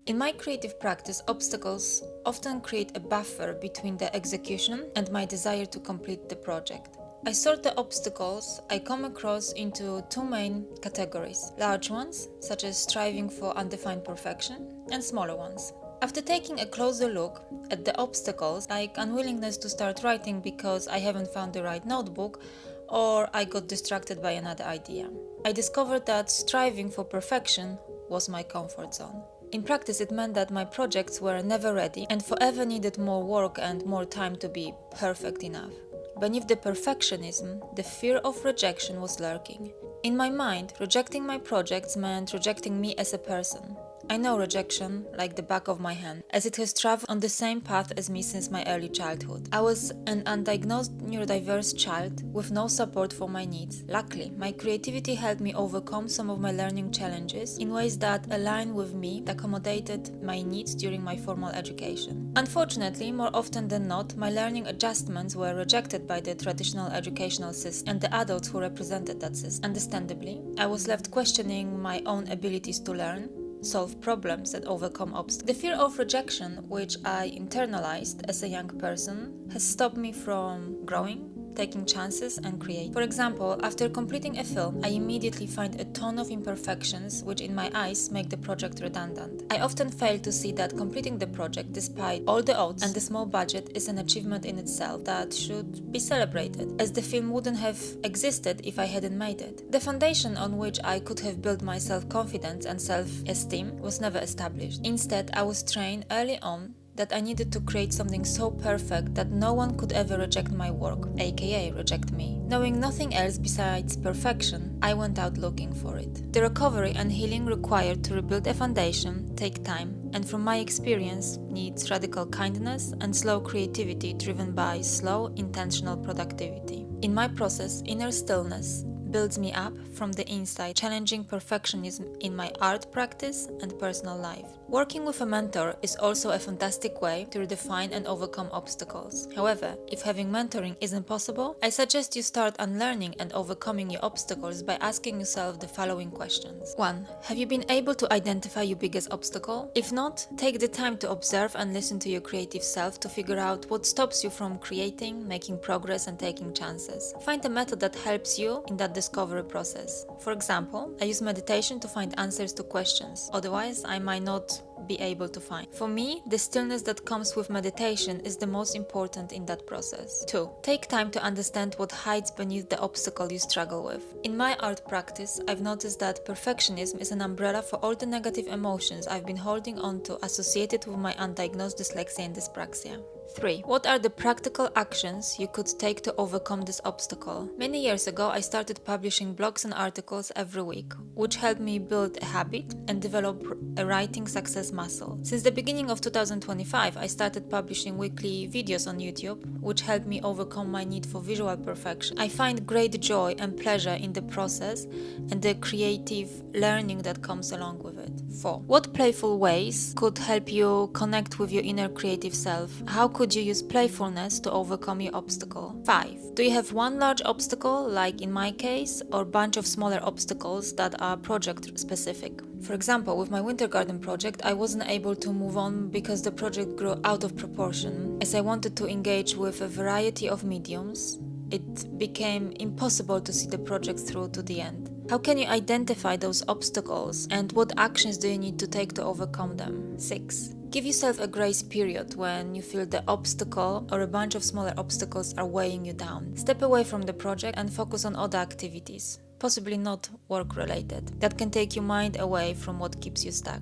In my creative practice, obstacles often create a buffer between the execution and my desire to complete the project. I sort the obstacles I come across into two main categories: large ones, such as striving for undefined perfection, and smaller ones. After taking a closer look at the obstacles, like unwillingness to start writing because I haven't found the right notebook or I got distracted by another idea, I discovered that striving for perfection was my comfort zone. In practice, it meant that my projects were never ready and forever needed more work and more time to be perfect enough. Beneath the perfectionism, the fear of rejection was lurking. In my mind, rejecting my projects meant rejecting me as a person. I know rejection like the back of my hand, as it has traveled on the same path as me since my early childhood. I was an undiagnosed neurodiverse child with no support for my needs. Luckily, my creativity helped me overcome some of my learning challenges in ways that align with me, that accommodated my needs during my formal education. Unfortunately, more often than not, my learning adjustments were rejected by the traditional educational system and the adults who represented that system. Understandably, I was left questioning my own abilities to learn, solve problems, and overcome obstacles. The fear of rejection, which I internalized as a young person, has stopped me from growing, taking chances, and creating. For example, after completing a film, I immediately find a ton of imperfections which in my eyes make the project redundant. I often fail to see that completing the project despite all the odds and the small budget is an achievement in itself that should be celebrated, as the film wouldn't have existed if I hadn't made it. The foundation on which I could have built my self-confidence and self-esteem was never established. Instead, I was trained early on that I needed to create something so perfect that no one could ever reject my work, aka reject me. Knowing nothing else besides perfection, I went out looking for it. The recovery and healing required to rebuild a foundation take time, and from my experience, needs radical kindness and slow creativity driven by slow, intentional productivity. In my process, inner stillness builds me up from the inside, challenging perfectionism in my art practice and personal life. Working with a mentor is also a fantastic way to redefine and overcome obstacles. However, if having mentoring isn't possible, I suggest you start unlearning and overcoming your obstacles by asking yourself the following questions. 1. Have you been able to identify your biggest obstacle? If not, take the time to observe and listen to your creative self to figure out what stops you from creating, making progress, and taking chances. Find a method that helps you in that discovery process. For example, I use meditation to find answers to questions, otherwise I might not be able to find. For me, the stillness that comes with meditation is the most important in that process. 2. Take time to understand what hides beneath the obstacle you struggle with. In my art practice, I've noticed that perfectionism is an umbrella for all the negative emotions I've been holding on to associated with my undiagnosed dyslexia and dyspraxia. 3. What are the practical actions you could take to overcome this obstacle? Many years ago, I started publishing blogs and articles every week, which helped me build a habit and develop a writing success muscle. Since the beginning of 2025, I started publishing weekly videos on YouTube, which helped me overcome my need for visual perfection. I find great joy and pleasure in the process and the creative learning that comes along with it. 4. What playful ways could help you connect with your inner creative self? How could you use playfulness to overcome your obstacle? 5. Do you have one large obstacle, like in my case, or bunch of smaller obstacles that are project specific? For example, with my winter garden project, I wasn't able to move on because the project grew out of proportion. As I wanted to engage with a variety of mediums, it became impossible to see the project through to the end. How can you identify those obstacles and what actions do you need to take to overcome them? 6. Give yourself a grace period when you feel the obstacle or a bunch of smaller obstacles are weighing you down. Step away from the project and focus on other activities, possibly not work-related, that can take your mind away from what keeps you stuck.